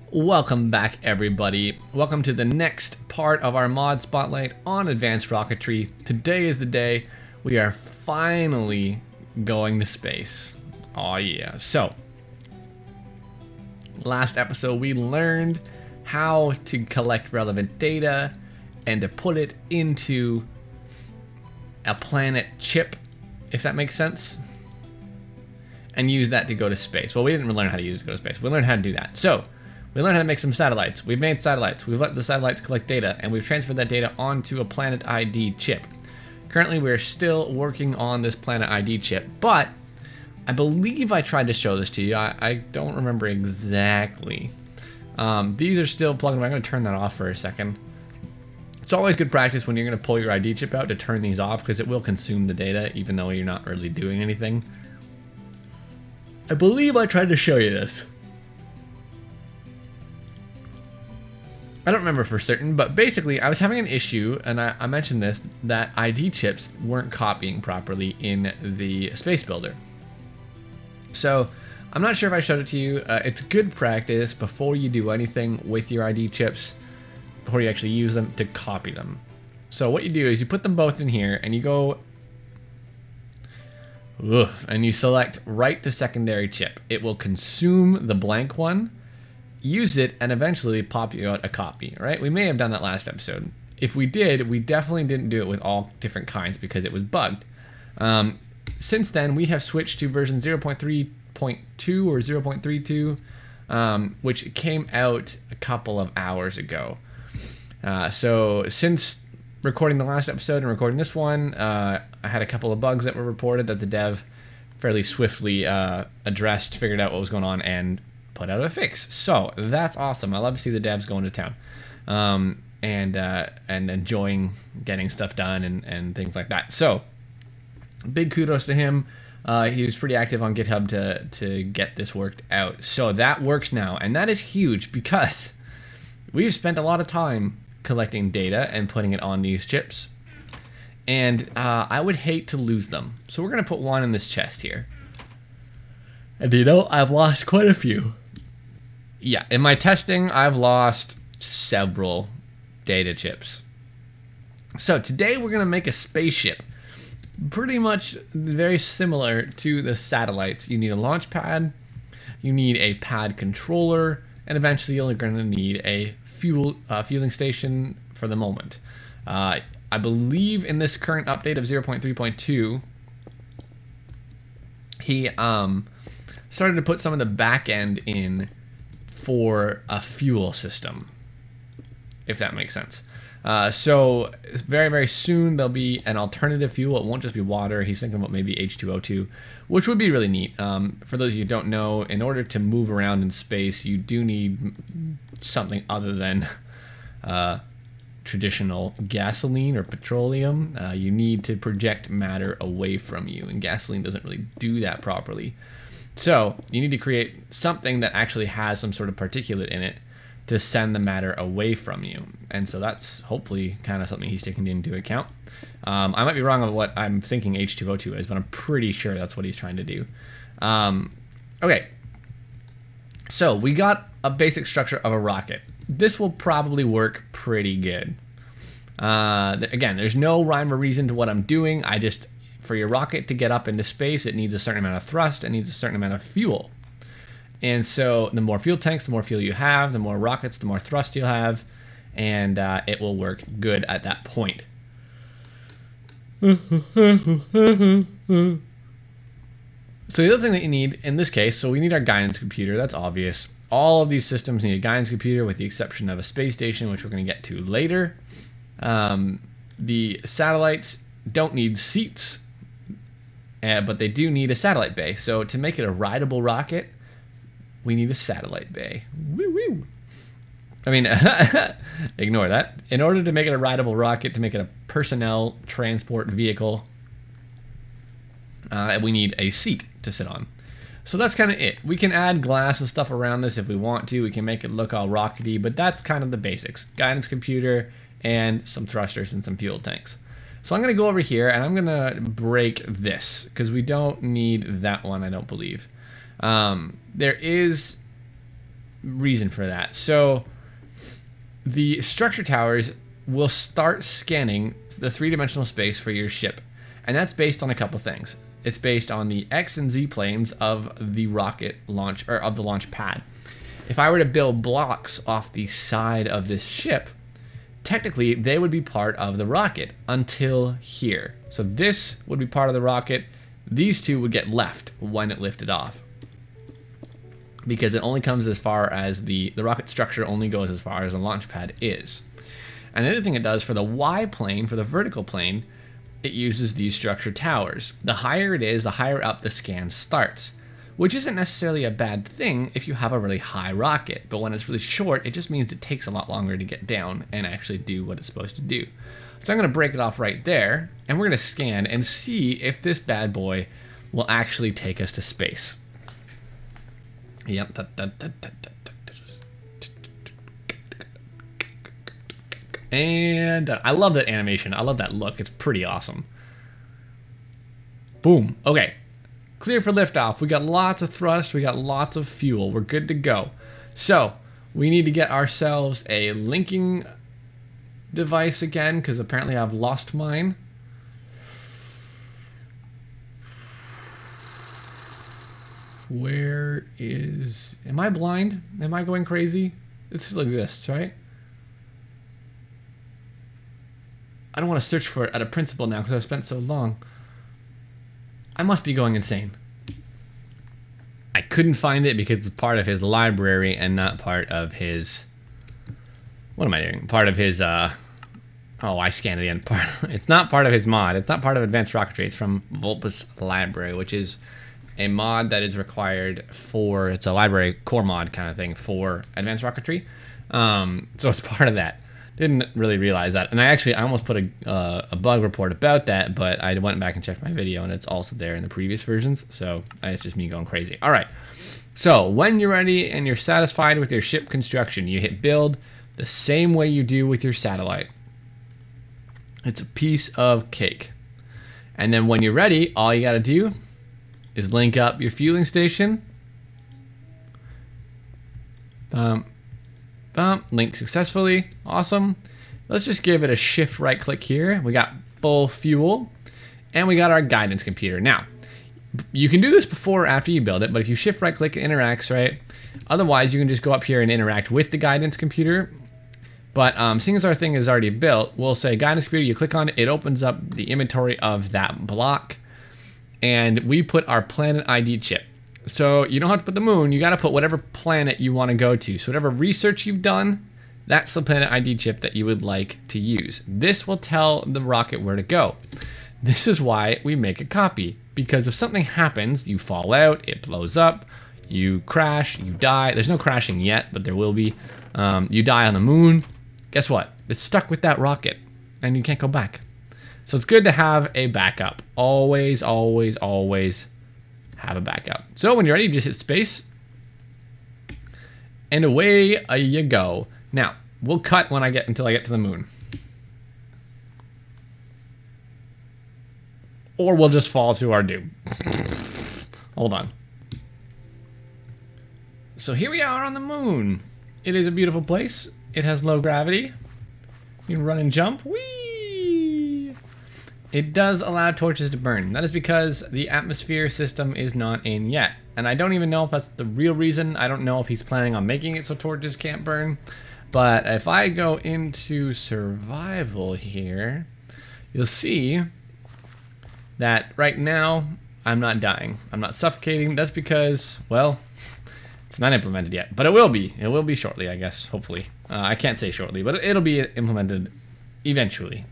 Welcome back, everybody. Welcome to the next part of our mod spotlight on Advanced Rocketry. Today is the day we are finally going to space. Oh yeah. So, last episode we learned how to collect relevant data and to put it into a planet chip, if that makes sense, and use that to go to space. Well, we didn't learn how to use it to go to space. We learned how to do that. So, we learned how to make some satellites. We've made satellites. We've let the satellites collect data, and we've transferred that data onto a Planet ID chip. Currently, we're still working on this Planet ID chip, but I believe I tried to show this to you. I don't remember exactly. These are still plugged in. I'm going to turn that off for a second. It's always good practice when you're going to pull your ID chip out to turn these off, because it will consume the data, even though you're not really doing anything. I believe I tried to show you this. I don't remember for certain, but basically I was having an issue, and I mentioned this, that ID chips weren't copying properly in the space builder. So I'm not sure if I showed it to you. It's good practice before you do anything with your ID chips, before you actually use them, to copy them. So what you do is you put them both in here and you go and you select write to secondary chip. It will consume the blank one, use it, and eventually pop you out a copy, right? We may have done that last episode. If we did, we definitely didn't do it with all different kinds because it was bugged. Since then, we have switched to version 0.3.2 or 0.32, which came out a couple of hours ago. So since recording the last episode and recording this one, I had a couple of bugs that were reported that the dev fairly swiftly addressed, figured out what was going on, and put out a fix. So that's awesome. I love to see the devs going to town and enjoying getting stuff done and things like that. So big kudos to him. He was pretty active on GitHub to get this worked out. So that works now, and that is huge because we've spent a lot of time collecting data and putting it on these chips, and I would hate to lose them. So we're gonna put one in this chest here. And you know, I've lost quite a few. Yeah, in my testing, I've lost several data chips. So today we're going to make a spaceship. Pretty much very similar to the satellites. You need a launch pad, you need a pad controller, and eventually you're going to need a fueling station for the moment. I believe in this current update of 0.3.2, he started to put some of the back end in for a fuel system, if that makes sense. So very, very soon there'll be an alternative fuel. It won't just be water. He's thinking about maybe H2O2, which would be really neat. For those of you who don't know, in order to move around in space, you do need something other than traditional gasoline or petroleum. You need to project matter away from you, and gasoline doesn't really do that properly. So you need to create something that actually has some sort of particulate in it to send the matter away from you. And so that's hopefully kind of something he's taking into account. I might be wrong on what I'm thinking H2O2 is, but I'm pretty sure that's what he's trying to do. Okay, so we got a basic structure of a rocket. This will probably work pretty good. Again, there's no rhyme or reason to what I'm doing. For your rocket to get up into space, it needs a certain amount of thrust, it needs a certain amount of fuel. And so the more fuel tanks, the more fuel you have, the more rockets, the more thrust you'll have, and it will work good at that point. So the other thing that you need in this case, so we need our guidance computer, that's obvious. All of these systems need a guidance computer with the exception of a space station, which we're going to get to later. The satellites don't need seats, but they do need a satellite bay. So to make it a rideable rocket, we need a satellite bay. Woo woo. I mean, ignore that. In order to make it a rideable rocket, to make it a personnel transport vehicle, we need a seat to sit on. So that's kind of it. We can add glass and stuff around this if we want to. We can make it look all rockety, but that's kind of the basics. Guidance computer and some thrusters and some fuel tanks. So I'm going to go over here and I'm going to break this because we don't need that one, I don't believe. There is reason for that. So the structure towers will start scanning the three-dimensional space for your ship. And that's based on a couple things. It's based on the X and Z planes of the rocket launch, or of the launch pad. If I were to build blocks off the side of this ship, technically they would be part of the rocket until here. So this would be part of the rocket. These two would get left when it lifted off, because it only comes as far as the rocket structure only goes as far as the launch pad is. And the other thing it does for the Y plane, for the vertical plane, it uses these structure towers. The higher it is, the higher up the scan starts, which isn't necessarily a bad thing if you have a really high rocket, but when it's really short, it just means it takes a lot longer to get down and actually do what it's supposed to do. So I'm going to break it off right there, and we're going to scan and see if this bad boy will actually take us to space. Yep. And I love that animation. I love that look. It's pretty awesome. Boom. Okay. Clear for liftoff. We got lots of thrust. We got lots of fuel. We're good to go. So we need to get ourselves a linking device again, because apparently I've lost mine. Where is... Am I blind? Am I going crazy? It's like this, right? I don't want to search for it at a principal now because I've spent so long. I must be going insane. I couldn't find it because it's part of his library and not part of his... What am I doing? Part of his... Oh, I scanned it in. It's not part of his mod. It's not part of Advanced Rocketry. It's from Vulpes Library, which is a mod that is required for... It's a library core mod kind of thing for Advanced Rocketry. So it's part of that. Didn't really realize that. And I almost put a bug report about that, but I went back and checked my video, and it's also there in the previous versions. So it's just me going crazy. All right. So when you're ready and you're satisfied with your ship construction, you hit build the same way you do with your satellite. It's a piece of cake. And then when you're ready, all you got to do is link up your fueling station. Link successfully. Awesome. Let's just give it a shift right click here. We got full fuel and we got our guidance computer. Now, you can do this before or after you build it, but if you shift right click, it interacts, right? Otherwise, you can just go up here and interact with the guidance computer. But seeing as our thing is already built, we'll say guidance computer, you click on it, it opens up the inventory of that block, and we put our planet ID chip. So you don't have to put the moon, you got to put whatever planet you want to go to. So whatever research you've done, that's the planet ID chip that you would like to use. This will tell the rocket where to go. This is why we make a copy, because if something happens, you fall out, it blows up, you crash, you die. There's no crashing yet, but there will be. You die on the moon. Guess what? It's stuck with that rocket and you can't go back. So it's good to have a backup. Always, always, always have a backup. So when you're ready, you just hit space and away you go. Now we'll cut when until I get to the moon, or we'll just fall to our doom. Hold on. So here we are on the moon. It is a beautiful place. It has low gravity. You can run and jump. Whee! It does allow torches to burn. That is because the atmosphere system is not in yet. And I don't even know if that's the real reason. I don't know if he's planning on making it so torches can't burn. But if I go into survival here, you'll see that right now I'm not dying. I'm not suffocating. That's because, well, it's not implemented yet, but it will be. It will be shortly, I guess, hopefully. I can't say shortly, but it'll be implemented eventually.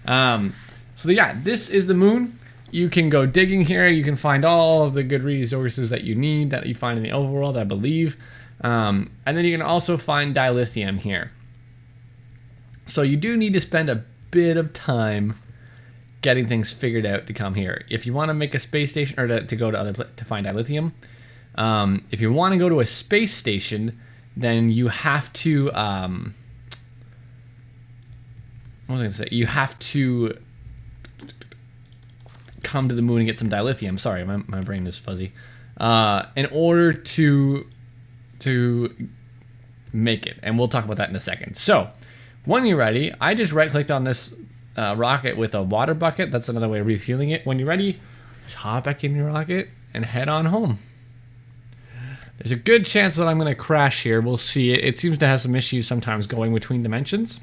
So yeah, this is the moon. You can go digging here. You can find all of the good resources that you need, that you find in the overworld, I believe. And then you can also find dilithium here. So you do need to spend a bit of time getting things figured out to come here. If you want to make a space station, or to go to find dilithium, if you want to go to a space station, then you have to, what was I going to say? You have to come to the moon and get some dilithium. Sorry, my brain is fuzzy. In order to make it, and we'll talk about that in a second. So when you're ready, I just right-clicked on this rocket with a water bucket. That's another way of refueling it. When you're ready, just hop back in your rocket and head on home. There's a good chance that I'm going to crash here. We'll see. It seems to have some issues sometimes going between dimensions.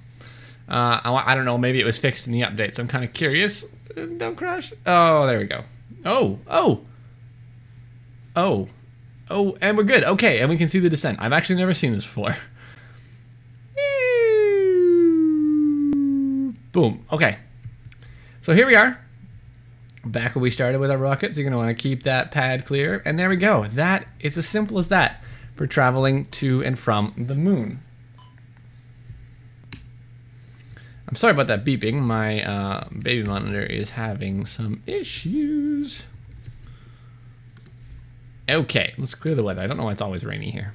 I don't know. Maybe it was fixed in the update, so I'm kind of curious. Don't crash. Oh, there we go. Oh, and we're good. Okay, and we can see the descent. I've actually never seen this before. Boom. Okay. So here we are. Back where we started with our rocket, so you're going to want to keep that pad clear. And there we go. It's as simple as that for traveling to and from the moon. I'm sorry about that beeping. My baby monitor is having some issues. Okay, let's clear the weather. I don't know why it's always rainy here.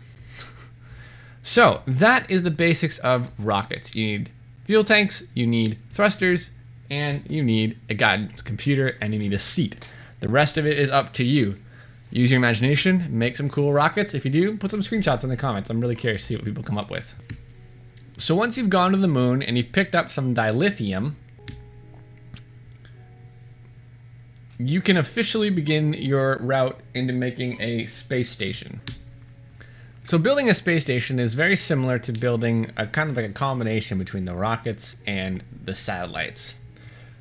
So that is the basics of rockets. You need fuel tanks, you need thrusters, and you need a guidance computer, and you need a seat. The rest of it is up to you. Use your imagination, make some cool rockets. If you do, put some screenshots in the comments. I'm really curious to see what people come up with. So once you've gone to the moon and you've picked up some dilithium, you can officially begin your route into making a space station. So building a space station is very similar to building a kind of like a combination between the rockets and the satellites.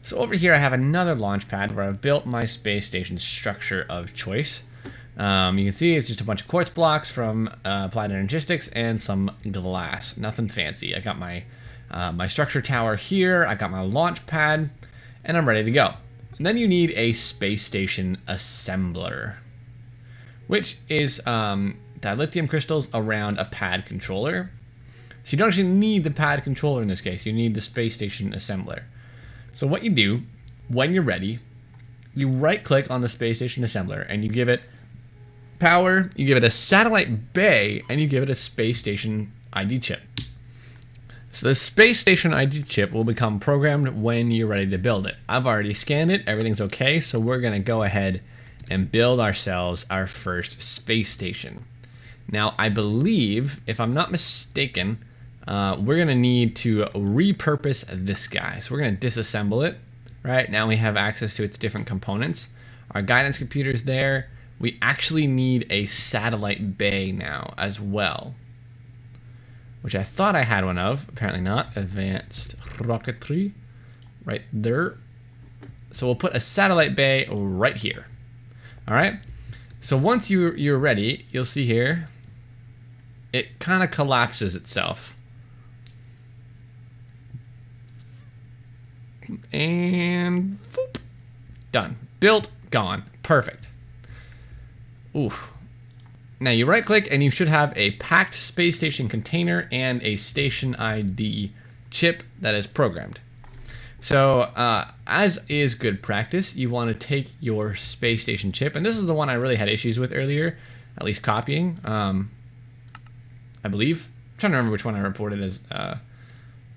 So over here I have another launch pad where I've built my space station structure of choice. You can see it's just a bunch of quartz blocks from Applied Energistics and some glass. Nothing fancy. I got my my structure tower here. I got my launch pad, and I'm ready to go. And then you need a space station assembler, which is dilithium crystals around a pad controller. So you don't actually need the pad controller in this case. You need the space station assembler. So what you do when you're ready, you right click on the space station assembler and you give it power, you give it a satellite bay, and you give it a space station ID chip. So the space station ID chip will become programmed when you're ready to build it. I've already scanned it, everything's okay, so we're gonna go ahead and build ourselves our first space station. Now I believe, if I'm not mistaken, we're gonna need to repurpose this guy. So we're gonna disassemble it. Right now we have access to its different components. Our guidance computer is there. We actually need a satellite bay now as well, which I thought I had one of. Apparently not. Advanced Rocketry, right there. So we'll put a satellite bay right here. All right. So once you're ready, you'll see here, it kind of collapses itself. And whoop, done. Built, gone. Perfect. Oof. Now you right click and you should have a packed space station container and a station ID chip that is programmed. So as is good practice, you want to take your space station chip, and this is the one I really had issues with earlier, at least copying, I believe. I'm trying to remember which one I reported as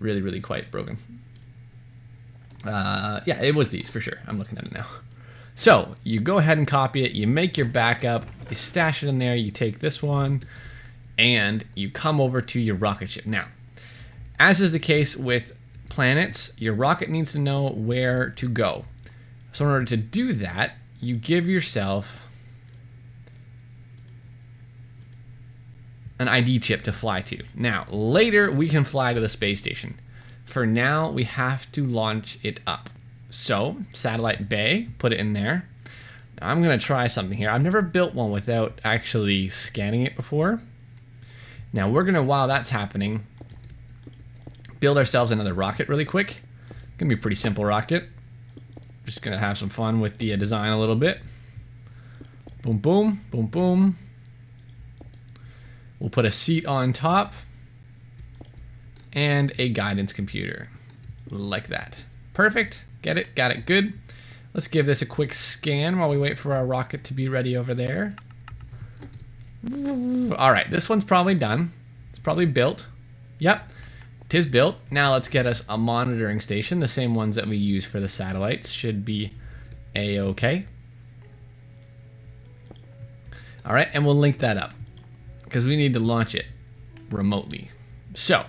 really quite broken. Yeah, it was these for sure. I'm looking at it now. So you go ahead and copy it, you make your backup, you stash it in there, you take this one, and you come over to your rocket ship. Now, as is the case with planets, your rocket needs to know where to go. So in order to do that, you give yourself an ID chip to fly to. Now, later we can fly to the space station. For now, we have to launch it up. So, satellite bay, put it in there. Now, I'm going to try something here. I've never built one without actually scanning it before. Now, we're going to, while that's happening, build ourselves another rocket really quick. Going to be a pretty simple rocket. Just going to have some fun with the design a little bit. Boom, boom, boom, boom. We'll put a seat on top and a guidance computer like that. Perfect. Get it? Got it. Good. Let's give this a quick scan while we wait for our rocket to be ready over there. All right, this one's probably done. It's probably built. Yep, it is built. Now let's get us a monitoring station. The same ones that we use for the satellites should be A-OK. All right, and we'll link that up because we need to launch it remotely. So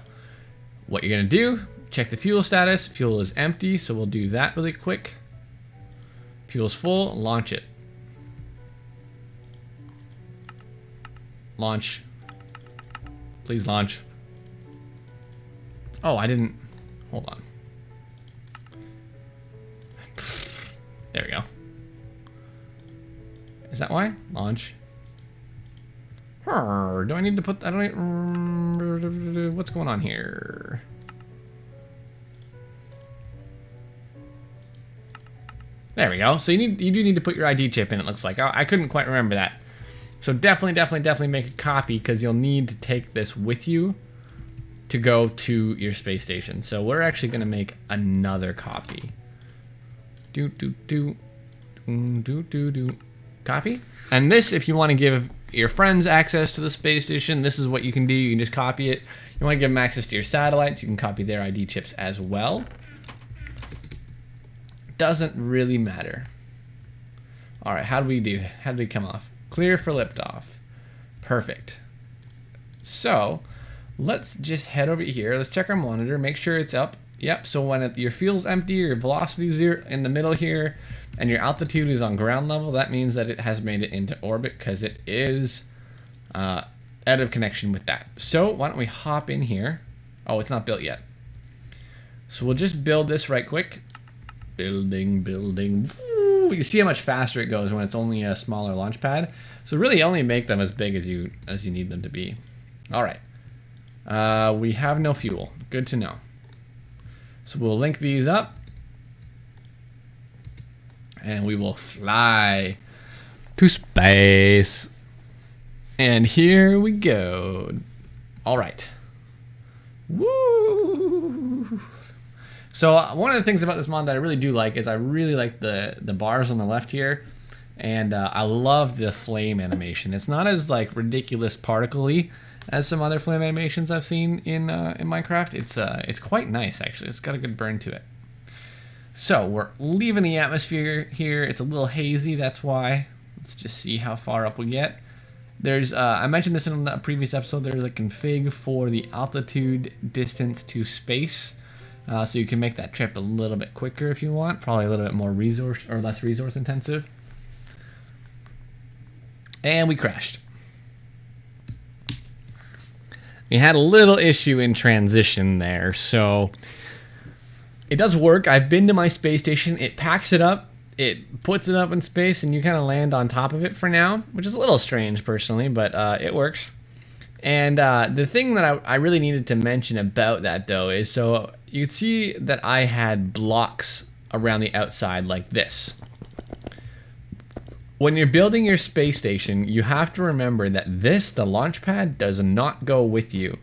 what you're gonna do, check the fuel status. Fuel is empty, so we'll do that really quick. Fuel's full, launch it. Launch. Please launch. Oh, I didn't. Hold on. There we go. Is that why? Launch. Do I need to put... I don't... What's going on here? There we go. So you do need to put your ID chip in, it looks like. I couldn't quite remember that. So definitely make a copy because you'll need to take this with you to go to your space station. So we're actually going to make another copy. Copy. And this, if you want to give your friends access to the space station, this is what you can do. You can just copy it. You want to give them access to your satellites, you can copy their ID chips as well. Doesn't really matter. All right, how do we do? How do we come off? Clear for liftoff. Perfect. So let's just head over here. Let's check our monitor, make sure it's up. Yep, so when your fuel's empty, your velocity is in the middle here, and your altitude is on ground level, that means that it has made it into orbit because it is out of connection with that. So why don't we hop in here? Oh, it's not built yet. So we'll just build this right quick. Building. Woo! You see how much faster it goes when it's only a smaller launch pad. So really only make them as big as you need them to be. All right. We have no fuel. Good to know. So we'll link these up. And we will fly to space. And here we go. All right. Woo! So one of the things about this mod that I really do like is I really like the bars on the left here. And I love the flame animation. It's not as like ridiculous particle-y as some other flame animations I've seen in Minecraft. It's quite nice actually. It's got a good burn to it. So we're leaving the atmosphere here. It's a little hazy, that's why. Let's just see how far up we get. There's I mentioned this in a previous episode. There's a config for the altitude distance to space, so you can make that trip a little bit quicker if you want. Probably a little bit more resource or less resource intensive. And we crashed. We had a little issue in transition there, so it does work. I've been to my space station. It packs it up. It puts it up in space, and you kind of land on top of it for now, which is a little strange personally, but it works. And the thing that I really needed to mention about that, though, is so you can see that I had blocks around the outside like this. When you're building your space station, you have to remember that the launch pad, does not go with you.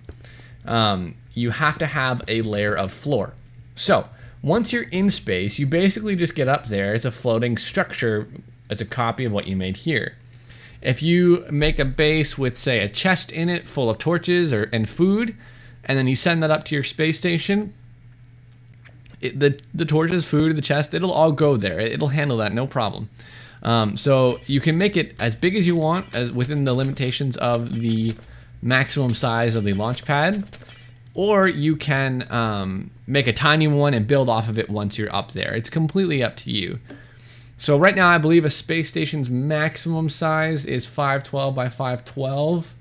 You have to have a layer of floor. So once you're in space, you basically just get up there. It's a floating structure. It's a copy of what you made here. If you make a base with, say, a chest in it full of torches and food, and then you send that up to your space station, the torches, food, the chest, it'll all go there. It'll handle that, no problem. So you can make it as big as you want, as within the limitations of the maximum size of the launch pad, or you can make a tiny one and build off of it once you're up there. It's completely up to you. So right now I believe a space station's maximum size is 512 by 512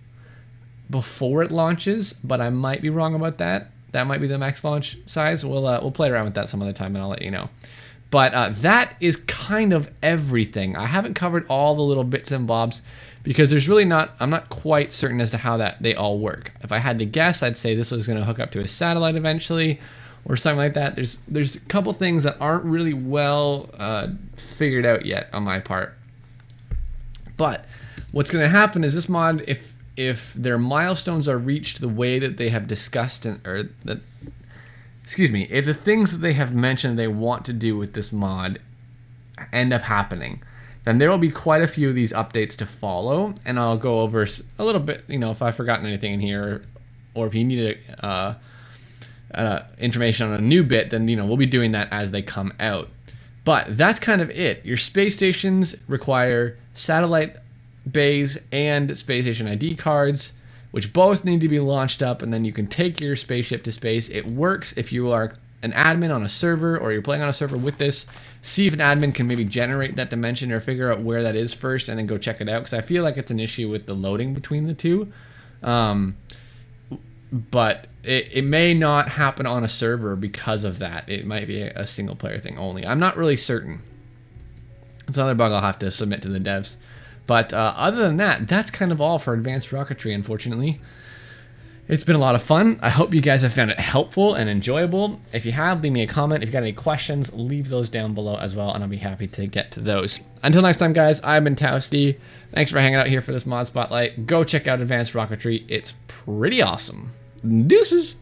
before it launches, but I might be wrong about that. That might be the max launch size. We'll play around with that some other time and I'll let you know. But that is kind of everything. I haven't covered all the little bits and bobs because there's really I'm not quite certain as to how they all work. If I had to guess, I'd say this was going to hook up to a satellite eventually or something like that. There's a couple things that aren't really well figured out yet on my part. But what's going to happen is this mod, if their milestones are reached the way that they have discussed if the things that they have mentioned they want to do with this mod end up happening, then there will be quite a few of these updates to follow, and I'll go over a little bit, if I've forgotten anything in here, or if you need information on a new bit, then we'll be doing that as they come out. But that's kind of it. Your space stations require satellite bays and space station ID cards, which both need to be launched up, and then you can take your spaceship to space. It works if you are an admin on a server or you're playing on a server with this. See if an admin can maybe generate that dimension or figure out where that is first and then go check it out, because I feel like it's an issue with the loading between the two. But it may not happen on a server because of that. It might be a single player thing only. I'm not really certain. It's another bug I'll have to submit to the devs. But other than that, that's kind of all for Advanced Rocketry, unfortunately. It's been a lot of fun. I hope you guys have found it helpful and enjoyable. If you have, leave me a comment. If you got any questions, leave those down below as well, and I'll be happy to get to those. Until next time, guys, I've been Toasty. Thanks for hanging out here for this mod spotlight. Go check out Advanced Rocketry. It's pretty awesome. Deuces.